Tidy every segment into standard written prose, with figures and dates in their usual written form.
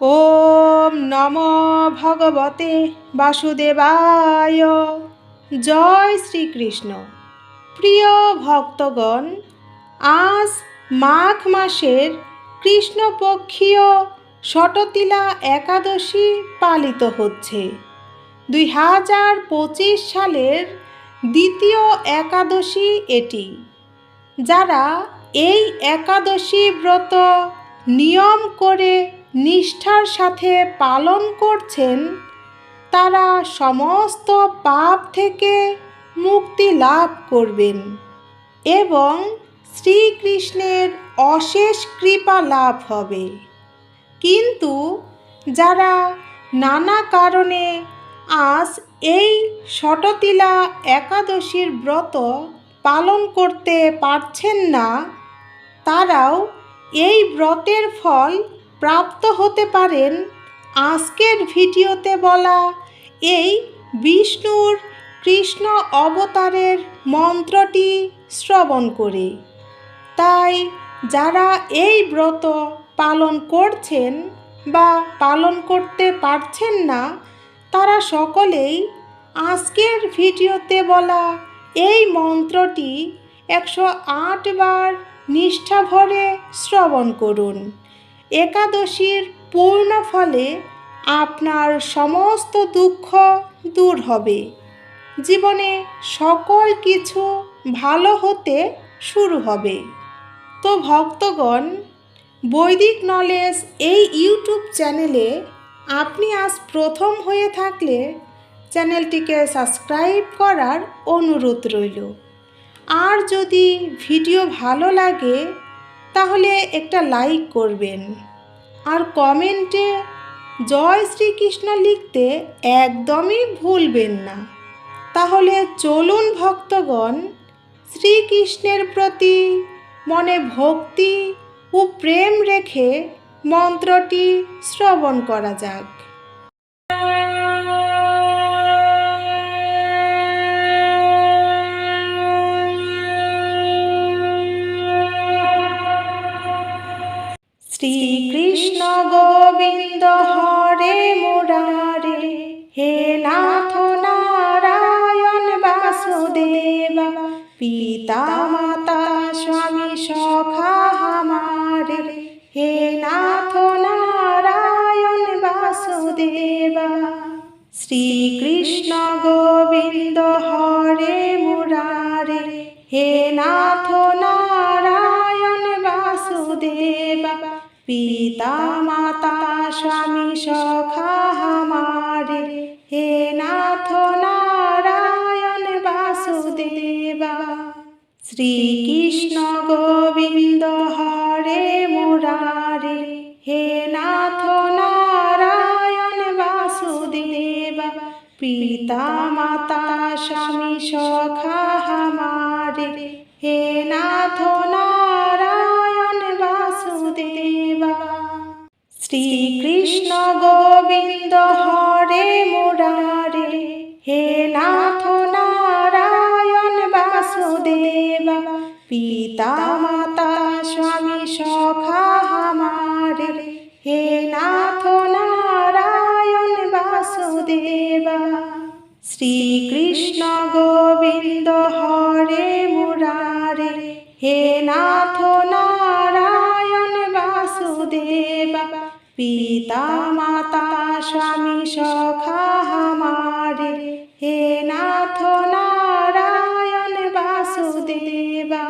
ওম নমো ভগবতে বাসুদেবায়। জয় শ্রীকৃষ্ণ। প্রিয় ভক্তগণ, আজ মাঘ মাসের কৃষ্ণপক্ষীয় ষটতিলা একাদশী পালিত হচ্ছে। 2025 সালের দ্বিতীয় একাদশী এটি। যারা এই একাদশী ব্রত নিয়ম করে নিষ্ঠার সাথে পালন করছেন, তারা সমস্ত পাপ থেকে মুক্তি লাভ করবেন এবং শ্রীকৃষ্ণের অশেষ কৃপা লাভ হবে। কিন্তু যারা নানা কারণে আজ এই ষটতিলা একাদশীর ব্রত পালন করতে পারছেন না, তারাও এই ব্রতের ফল প্রাপ্ত হতে পারেন আজকের ভিডিওতে বলা এই বিষ্ণুর কৃষ্ণ অবতারের মন্ত্রটি শ্রবণ করে। তাই যারা এই ব্রত পালন করছেন বা পালন করতে পারছেন না, তারা সকলেই আজকের ভিডিওতে বলা এই মন্ত্রটি 108 বার নিষ্ঠা ভরে শ্রবণ করুন। একাদশীর পূর্ণ ফলে আপনার সমস্ত দুঃখ দূর হবে, জীবনে সকল কিছু ভালো হতে শুরু হবে। তো ভক্তগণ, বৈদিক নলেজ এই ইউটিউব চ্যানেলে আপনি আজ প্রথম হয়ে থাকলে চ্যানেলটিকে সাবস্ক্রাইব করার অনুরোধ রইল। আর যদি ভিডিও ভালো লাগে তাহলে একটা লাইক করবেন আর কমেন্টে জয় শ্রীকৃষ্ণ লিখতে একদমই ভুলবেন না। তাহলে চলুন ভক্তগণ, শ্রীকৃষ্ণের প্রতি মনে ভক্তি ও প্রেম রেখে মন্ত্রটি শ্রবণ করা যাক। শ্রীকৃষ্ণ গোবিন্দ হরে মুরারে, হে নাথ নারায়ণ বাসুদেবা, পিতা মাতা স্বামী সখা হামারে, হে নাথ নারায়ণ বাসুদেবা। শ্রীকৃষ্ণ গোবিন্দ হরে মুরারে, হে নাথ নারায়ণ বাসুদেবা, পিতা মাতা স্বামী সখা হামারে, হে নাথ নারায়ণ বাসুদেবা। শ্রীকৃষ্ণ গোবিন্দ হরে মুরারে, হে নাথ নারায়ণ বাসুদেবা, পিতা মাতা স্বামী সখা হামারে, হে নাথ নারায়ণ বাসুদেবা। শ্রীকৃষ্ণ গোবিন্দ হরে মুরারে, হে নাথ নারায়ণ বাসুদেবা, পিতা মাতা স্বামী সখা হামারে, হে নাথ নারায়ণ বাসুদেবা। শ্রীকৃষ্ণ গোবিন্দ হরে মুরারে, হে নাথ নারায়ণ বাসুদেবা, পিতা মাতা স্বামী সখা হামারে, হে নাথ নারায়ণ বাসুদেবা।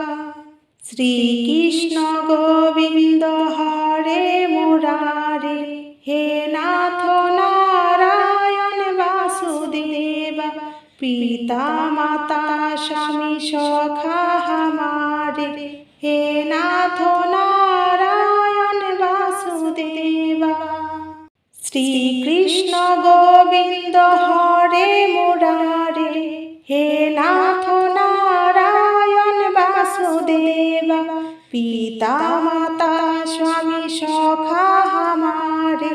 শ্রীকৃষ্ণ গোবিন্দ হরে মুরারে, হে নাথ নারায়ণ বাসুদেবা, পিতা মাতা স্বামী সখা হামারে, হে নাথ নারায়ণ বাসুদেবা। শ্রীকৃষ্ণ গোবিন্দ হরে মুরারে, হে নাথ নারায়ণ বাসুদেবা, পিতা মাতা স্বামী সখা হামারে,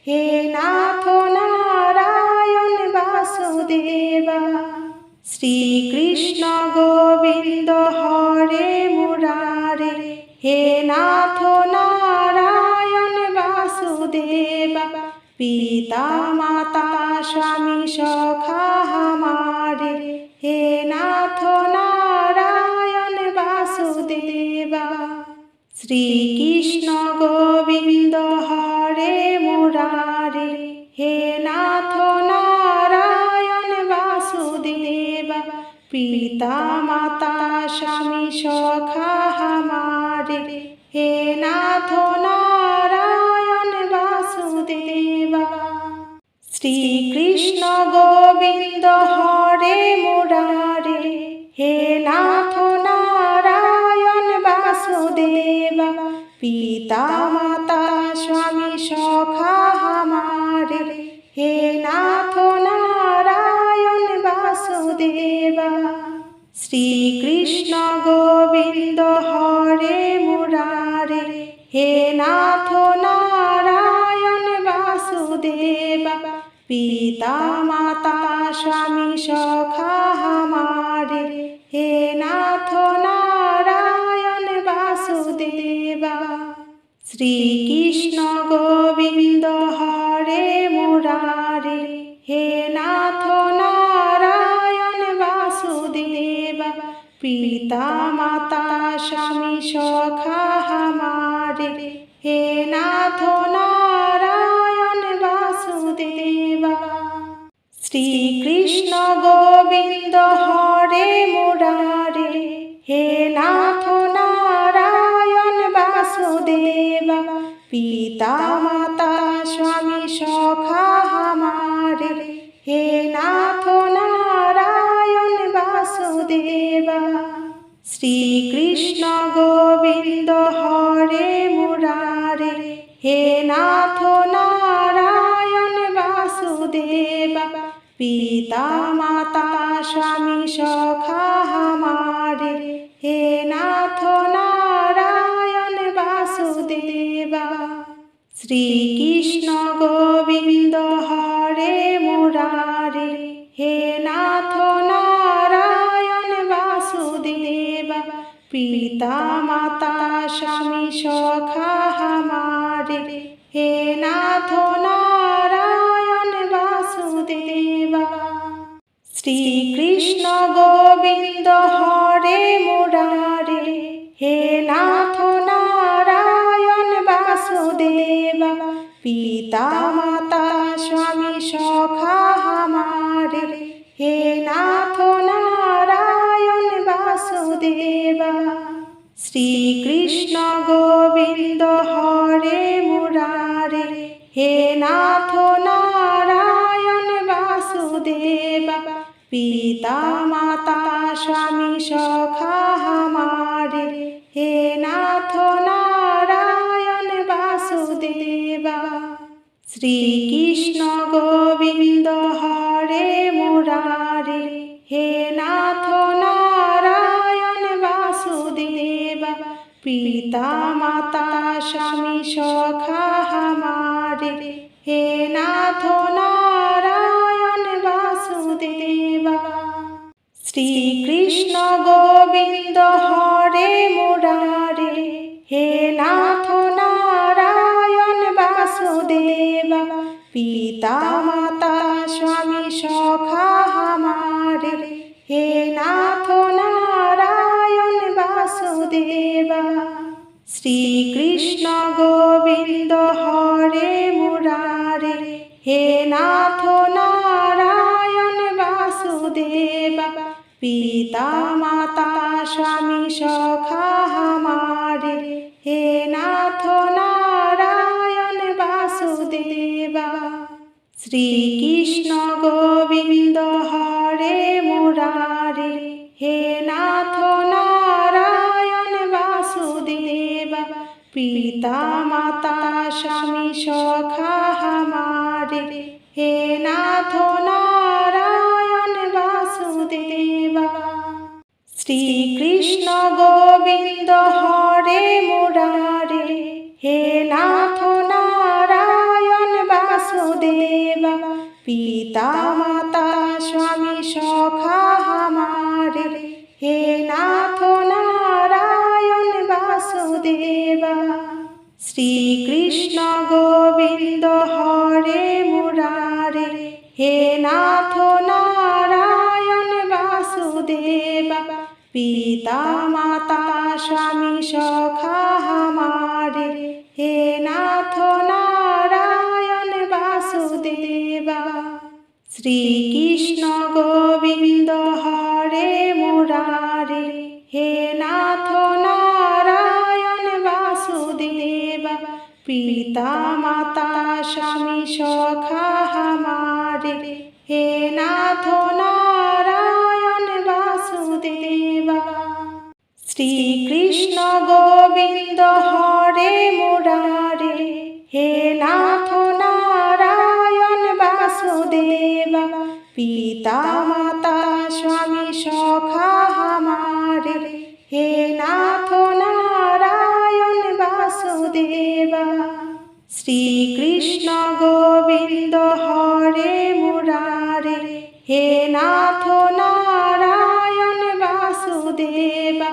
হে নাথ নারায়ণ বাসুদেবা। শ্রীকৃষ্ণ গোবিন্দ হরে মুরারে, হে নাথ নারায়ণ বাসুদেবা, পিতা মাতা স্বামী সখা হামারে, হে নাথ নারায়ণ বাসুদেবা। শ্রীকৃষ্ণ গোবিন্দ হরে মুরারে, হে নাথ নারায়ণ বাসুদেবা। পিতা মাতা স্বামী সখা হামারে, হে নাথ নারায়ণ বাসুদেবা। শ্রীকৃষ্ণ গোবিন্দ হরে মুরারে, হে নাথ নারায়ণ বাসুদেবা। পিতা মাতা স্বামী সখা হামারে, হে নাথ নারায়ণ বাসুদেবা। শ্রীকৃষ্ণ গোবিন্দ হরে মুরারে, হে নাথ নারায়ণ বাসুদেবা। পিতা মাতা স্বামী সখা হামারে, হে নাথ নারায়ণ বাসুদেবা। শ্রীকৃষ্ণ গোবিন্দ হরে মুরারে, হে নাথ নারায়ণ বাসুদেবা। পিতা মাতা স্বামী সখা হামারে, হে নাথ নারায়ণ বাসুদেবা। শ্রীকৃষ্ণ গোবিন্দ হরে মুরারে, হে নাথ নারায়ণ বাসুদেবা। পিতা মাতা স্বামী সখা হামারে, হে নাথ নারায়ণ বাসুদেবা। শ্রীকৃষ্ণ গোবিন্দ হরে মুরারে, হে নাথ নারায়ণ বাসুদেবা। পিতা মাতা স্বামী সখা হামারে, হে নাথ নারায়ণ বাসুদেবা। শ্রীকৃষ্ণ গোবিন্দ হরে মুরারে, হে নাথ নারায়ণ বাসুদেবা। পিতা মাতা স্বামী সখা হামারে, হে নাথ নারায়ণ বাসুদেবা। শ্রীকৃষ্ণ গোবিন্দ হরে মুরারে, হে নাথ নারায়ণ বাসুদেবা। পিতা মাতা স্বামী সখা হামারে, হে নাথ নারায়ণ বাসুদেবা। শ্রীকৃষ্ণ গোবিন্দ হরে মুরারে, হে নাথ নারায়ণ বাসুদেবা। পিতা মাতা স্বামী সখা হামারে, হে নাথ নারায়ণ বাসুদেবা। শ্রীকৃষ্ণ গোবিন্দ হরে মুরারে, হে নাথ নারায়ণ বাসুদেবা। পিতা মাতা স্বামী সখা হামারে, হে নাথ নারায়ণ বাসুদেবা। শ্রীকৃষ্ণ গোবিন্দ হরে মুরারে, হে নাথ নারায়ণ বাসুদেবা। পিতা মাতা স্বামী সখা হামারে, হে নাথ নারায়ণ বাসুদেবা। শ্রীকৃষ্ণ গোবিন্দ হরে মুরারে, হে নাথ নারায়ণ বাসুদেবা। পিতা মাতা স্বামী সখা হামারে, হে নাথ নারায়ণ বাসুদেবা। শ্রীকৃষ্ণ গোবিন্দ হরে মুরারে, হে নাথ নারায়ণ বাসুদেবা। পিতা মাতা স্বামী সখা হামারে, হে নাথ নারায়ণ বাসুদেবা। শ্রীকৃষ্ণ গোবিন্দ হরে মুরারে, হে নাথ নারায়ণ বাসুদেবা। পিতা মাতা স্বামী সখা হামারে, হে নাথ নারায়ণ বাসুদেবা। শ্রীকৃষ্ণ গোবিন্দ হরে হে নাথ নারায়ণ বাসুদেবা পিতা মাতা স্বামী সখা হামারে হে নাথ নারায়ণ বাসুদেবা শ্রীকৃষ্ণ গোবিন্দ হরে মুরারে হে নাথ নারায়ণ বাসুদেবা পিতা মাতা স্বামী সখা হামারে হে নাথ নারায়ণ বাসুদেবা শ্রীকৃষ্ণ গোবিন্দ হরে মুরারে হে নাথ নারায়ণ বাসুদেবা পিতা মাতা স্বামী সখা হামারে হে নাথ নারায়ণ বাসুদেবা শ্রীকৃষ্ণ গোবিন্দ হরে মুরারে হে নাথ নারায়ণ বাসুদেবা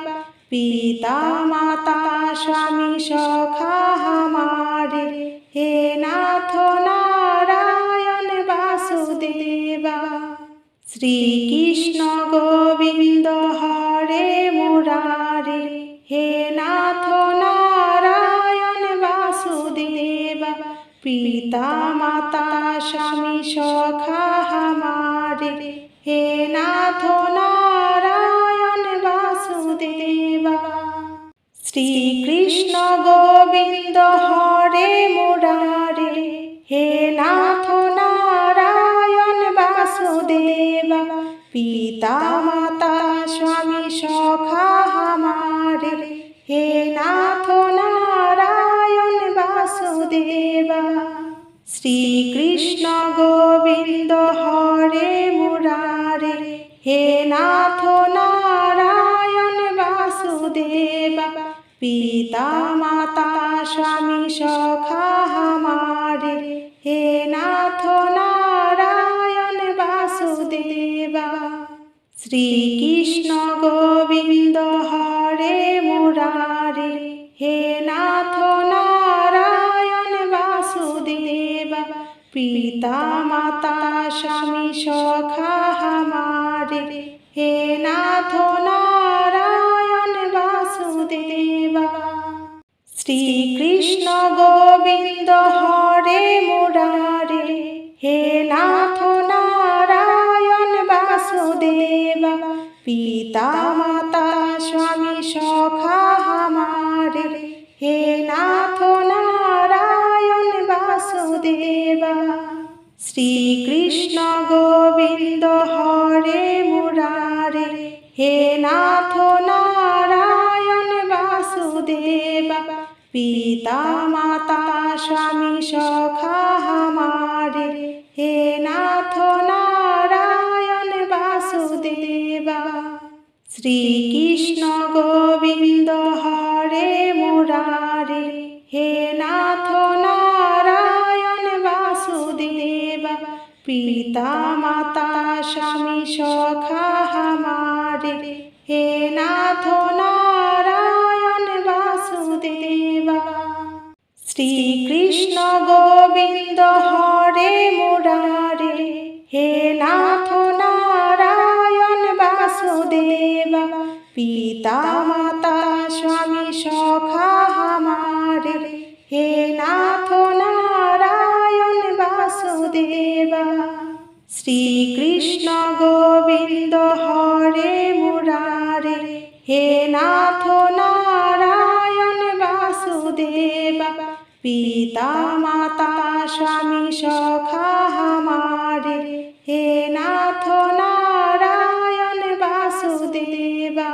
পিতা মাতা স্বামী সখা হামারে হে নাথ নারায়ণ বাসুদেবা শ্রীকৃষ্ণ গোবিন্দ হরে মুরারে হে নাথ নারায়ণ বাসুদেবা পিতা মাতা স্বামী সখা হামারে হে নাথ নারায়ণ বাসুদেবা শ্রীকৃষ্ণ গোবিন্দ হরে মুরারে হে নাথ নারায়ণ বাসুদেবা পিতা মাতা স্বামী সখা হামারে হে নাথ নারায়ণ বাসুদেবা শ্রীকৃষ্ণ গোবিন্দ হরে মুরারে হে নাথ নারায়ণ বাসুদেবা পিতা মাতা স্বামী সখা হামারে হে নাথ নারায়ণ বাসুদেবা শ্রীকৃষ্ণ গোবিন্দ হরে মুরারে হে নাথ নারায়ণ বাসুদেবা পিতা মাতা স্বামী সখা হামারে হে নাথ নারায়ণ বাসুদেবা শ্রীকৃষ্ণ গোবিন্দ হরে মুরারে হে নাথ নারায়ণ বাসুদেবা পিতা মাতা স্বামী সখা হামারে হে নাথ নারায়ণ বাসুদেবা শ্রীকৃষ্ণ গোবিন্দ হরে মুরারে হে নাথ নারায়ণ বাসুদেবা পিতা মাতা স্বামী সখা হামারে হে নাথ নারায়ণ বাসুদেবা শ্রীকৃষ্ণ গোবিন্দ হরে মুরারে হে নাথ নারায়ণ বাসুদেবা পিতা মাতা স্বামী সখা হামারে হে নাথ নারায়ণ বাসুদেবা শ্রীকৃষ্ণ গোবিন্দ হরে মুরারে হে নাথ নারায়ণ বাসুদেবা পিতা মাতা স্বামী সখা হামারে হে নাথ নারায়ণ বাসুদেবা শ্রীকৃষ্ণ গোবিন্দ হরে মুরারে হে নাথ নারায়ণ বাসুদেবা পিতা মাতা স্বামী সখা হামারে হে নাথ নারায়ণ বাসুদেবা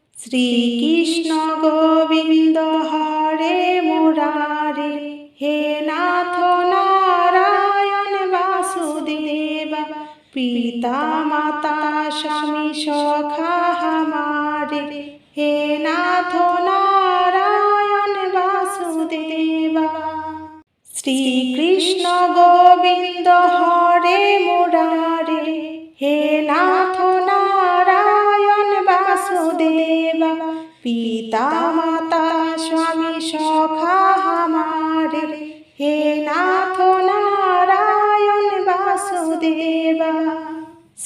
শ্রীকৃষ্ণ গোবিন্দ হরে মুরারে হে নাথ নারায়ণ বাসুদেবা পিতা মাতা স্বামী সখা হামারে হে নাথ নারায়ণ বাসুদেবা শ্রীকৃষ্ণ গোবিন্দ হরে মুরারে হে নাথ নারায়ণ বাসুদেবা পিতা মাতা স্বামী সখা হামারে হে নাথ নারায়ণ বাসুদেবা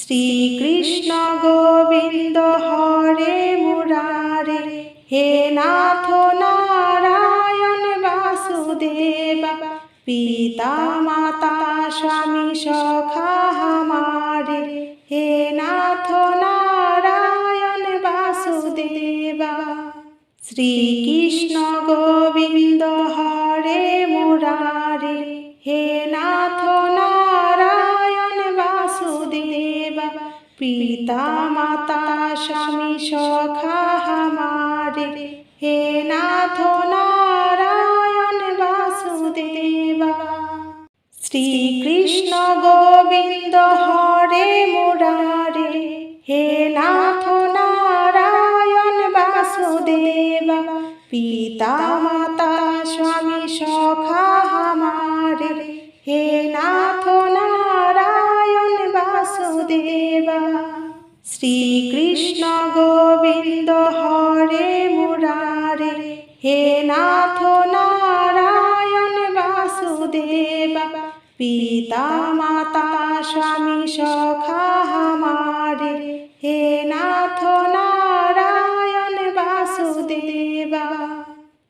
শ্রীকৃষ্ণ গোবিন্দ হরে মুরারে, হে নাথ নারায়ণ বাসুদেবা, পিতা মাতা স্বামী সখা হামারে, হে নাথ নারায়ণ বাসুদেবা। শ্রীকৃষ্ণ গোবিন্দ হরে মুরারে, হে নাথ নারায়ণ বাসুদেবা, পিতা মাতা স্বামী সখা হামারে, হে নাথ নারায়ণ বাসুদেবা। শ্রীকৃষ্ণ গোবিন্দ হরে মুরারে, হে নাথ নারায়ণ বাসুদেবা, পিতা মাতা স্বামী সখা হামারে, হে নাথ নারায়ণ বাসুদেবা। শ্রীকৃষ্ণ গোবিন্দ হরে মুরারে, হে নাথ নারায়ণ বাসুদেবা, পিতা মাতা স্বামী সখা হামারে, হে নাথ নারায়ণ বাসুদেবা।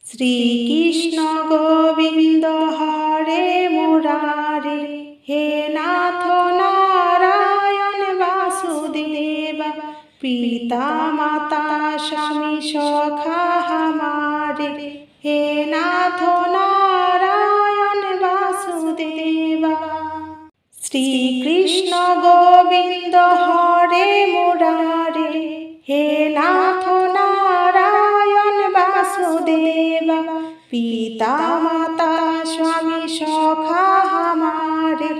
শ্রীকৃষ্ণ গোবিন্দ হরে মুরারে, হে নাথ নারায়ণ বাসুদেবা, পিতা মাতা স্বামী সখা হামারে, হে নাথ নারায়ণ বাসুদেবা। শ্রীকৃষ্ণ গোবিন্দ হরে মুরারে, হে নাথ নারায়ণ বাসুদেবা, পিতা মাতা স্বামী সখা হামারে,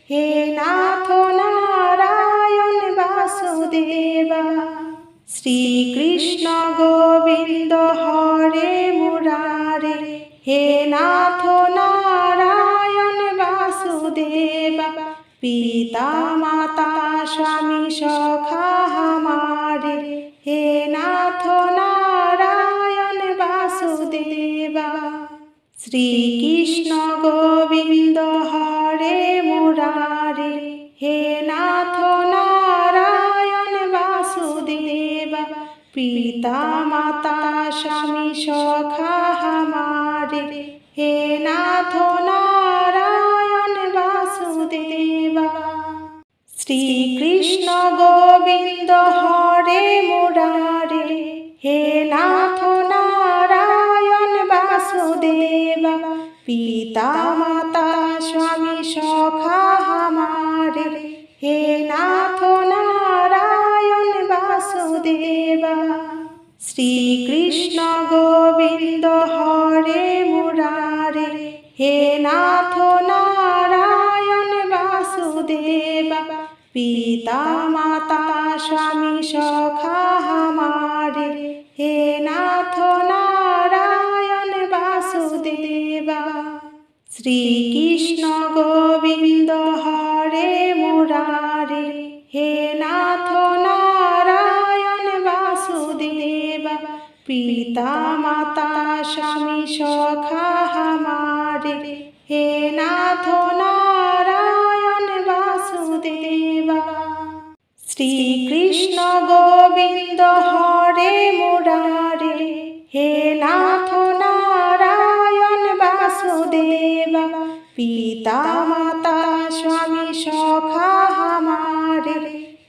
হে নাথ নারায়ণ বাসুদেবা। শ্রীকৃষ্ণ গোবিন্দ হরে মুরারে, হে নাথ নারায়ণ বাসুদেবা, পিতা মাতা স্বামী সখা হামারে, হে নাথ নারায়ণ বাসুদেবা। শ্রীকৃষ্ণ গোবিন্দ হরে মুরারে, হে নাথ নারায়ণ বাসুদেবা, পিতা মাতা স্বামী সখা হামারে, হে নাথ নারায়ণ বাসুদেবা। শ্রীকৃষ্ণ গোবিন্দ হরে মুরারে, হে নাথ নারায়ণ বাসুদেবা, পিতা মাতা স্বামী সখা হামারে, হে নাথ নারায়ণ বাসুদেবা। শ্রীকৃষ্ণ গোবিন্দ হরে মুরারে, হে নাথ নারায়ণ বাসুদেবা, পিতা মাতা স্বামী সখা হামারে, হে নাথ নারায়ণ বাসুদেবা। শ্রীকৃষ্ণ গোবিন্দ হরে মুরারে, হে নাথ নারায়ণ বাসুদেবা, পিতা মাতা স্বামী সখা হামারে, হে নাথ নারায়ণ বাসুদেবা। শ্রীকৃষ্ণ গোবিন্দ হরে মুরারে, হে নাথ নারায়ণ বাসুদেবা, পিতা মাতা স্বামী সখা হামারে,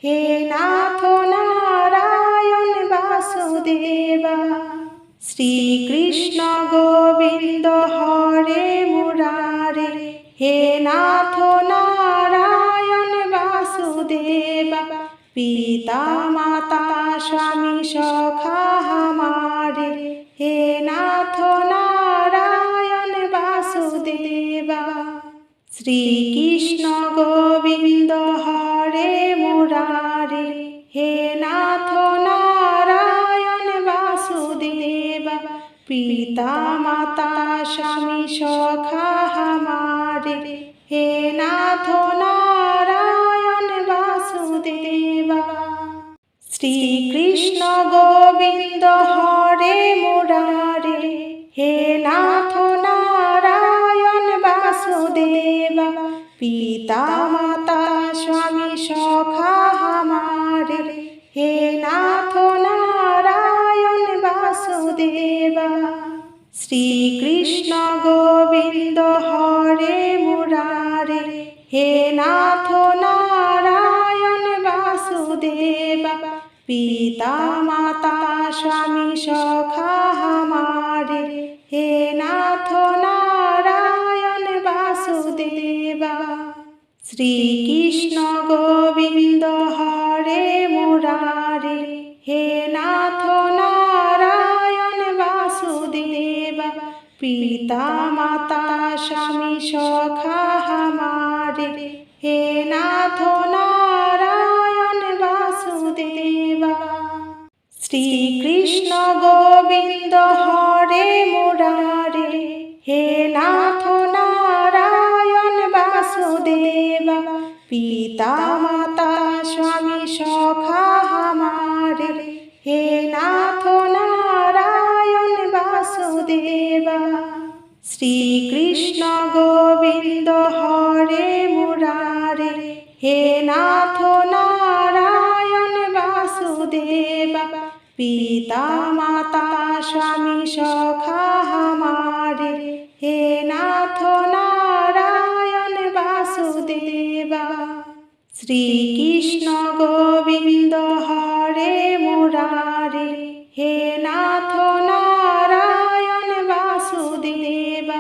হে নাথ নারায়ণ বাসুদেবা। শ্রীকৃষ্ণ গোবিন্দ হরে মুরারে, হে নাথ নারায়ণ বাসুদেবা, পিতা মাতা স্বামী সখা হামারে, হে নাথ নারায়ণ বাসুদেবা। শ্রীকৃষ্ণ গোবিন্দ হরে মুরারে, হে নাথ নারায়ণ বাসুদেবা, পিতা মাতা স্বামী সখা হামারে, হে নাথ নারায়ণ বাসুদেবা। শ্রীকৃষ্ণ গোবিন্দ হরে মুরারে, হে নাথ নারায়ণ বাসুদেবা, পিতা মাতা স্বামী সখা হে নাথ নারায়ণ বাসুদেবা। শ্রীকৃষ্ণ গোবিন্দ হরে মুরারে, হে নাথ নারায়ণ বাসুদেবা। পিতা মাতা স্বামী সখা হামারে, হে নাথ নারায়ণ বাসুদেবা। শ্রীকৃষ্ণ গোবিন্দ হরে মুরারে, হে নাথ নারায়ণ বাসুদেবা। পিতা মাতা স্বামী সখা হামারে, হে নাথ নারায়ণ বাসুদেবা। শ্রীকৃষ্ণ গোবিন্দ হরে মুরারে, হে নাথ নারায়ণ বাসুদেবা। পিতা মাতা স্বামী সখা হামারে, হে নাথ নারায়ণ বাসুদেবা। শ্রীকৃষ্ণ গোবিন্দ হরে মুরারে, হে নাথ নারায়ণ বাসুদেবা। পিতা মাতা স্বামী সখা হামারে, হে নাথ নারায়ণ বাসুদেবা। শ্রীকৃষ্ণ গোবিন্দ হরে মুরারে, হে নাথ নারায়ণ বাসুদেবা।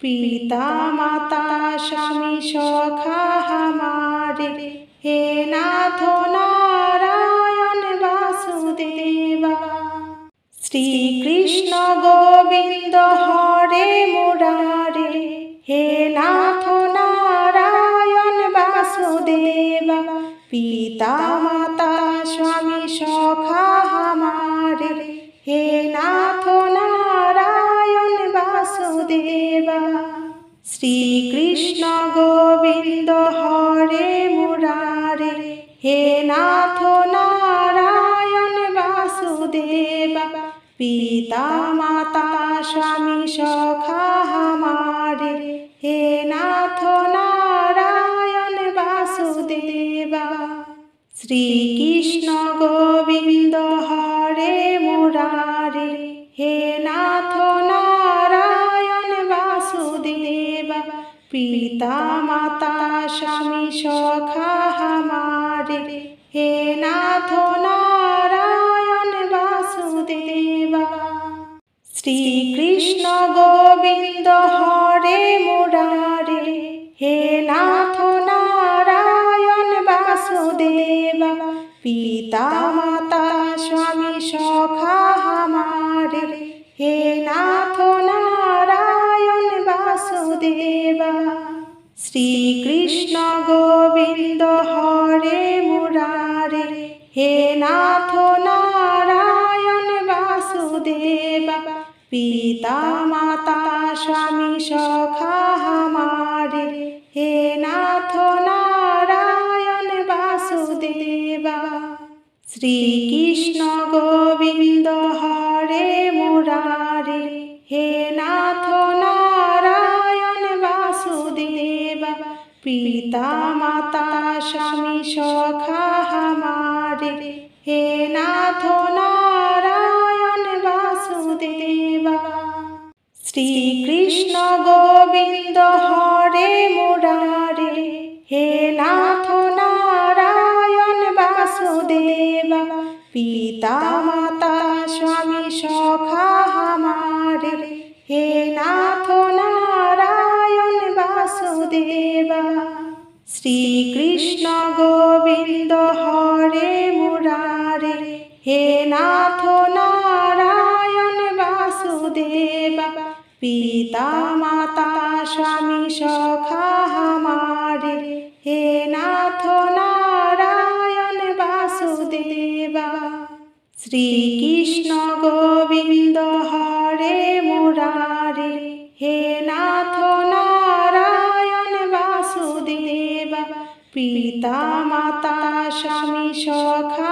পিতা মাতা স্বামী সখা হামারে, হে নাথ নারায়ণ বাসুদেবা। শ্রীকৃষ্ণ গোবিন্দ হরে মুরারে, হে নাথ নারায়ণ বাসুদেবা। পিতা মাতা স্বামী সখা হামারে, হে নাথ নারায়ণ বাসুদেবা। শ্রীকৃষ্ণ গোবিন্দ হরে মুরারে, হে নাথ নারায়ণ বাসুদেবা। পিতা মাতা স্বামী সখা হামারে, হে নাথ নারায়ণ বাসুদেবা। শ্রীকৃষ্ণ গোবিন্দ হরে মুরারে, হে নাথ নারায়ণ বাসুদেবা। পিতা মাতা স্বামী সখা হামারে, হে নাথ নারায়ণ বাসুদেবা। শ্রীকৃষ্ণ গোবিন্দ হরে মুরারে, হে নাথ নারায়ণ বাসুদেবা। পিতা মাতা স্বামী সখা হামারে, হে নাথ নারায়ণ বাসুদেবা। শ্রীকৃষ্ণ গোবিন্দ হরে মুরারে, হে নাথ নারায়ণ বাসুদেবা। পিতা মাতা স্বামী সখা হামারে, হে নাথ নারায়ণ বাসুদেবা। শ্রীকৃষ্ণ গোবিন্দ হরে মুরারে, হে নাথ নারায়ণ বাসুদেবা। পিতা মাতা স্বামী সখা হামারে, হে নাথ নারায়ণ বাসুদেবা। শ্রীকৃষ্ণ গোবিন্দ হরে মুরারে, হে নাথ নারায়ণ বাসুদেবা। পিতা মাতা স্বামী সখা হামারে, হে নাথ নারায়ণ বাসুদেবা। শ্রীকৃষ্ণ গোবিন্দ হরে মুরারে, হে নাথ নারায়ণ বাসুদেবা। পিতা মাতা স্বামী সখা হামারে, হে নাথ নারায়ণ বাসুদেবা। শ্রীকৃষ্ণ গোবিন্দ হরে মুরারে, হে নাথ নারায়ণ বাসুদেবা। পিতা মাতা স্বামী সখা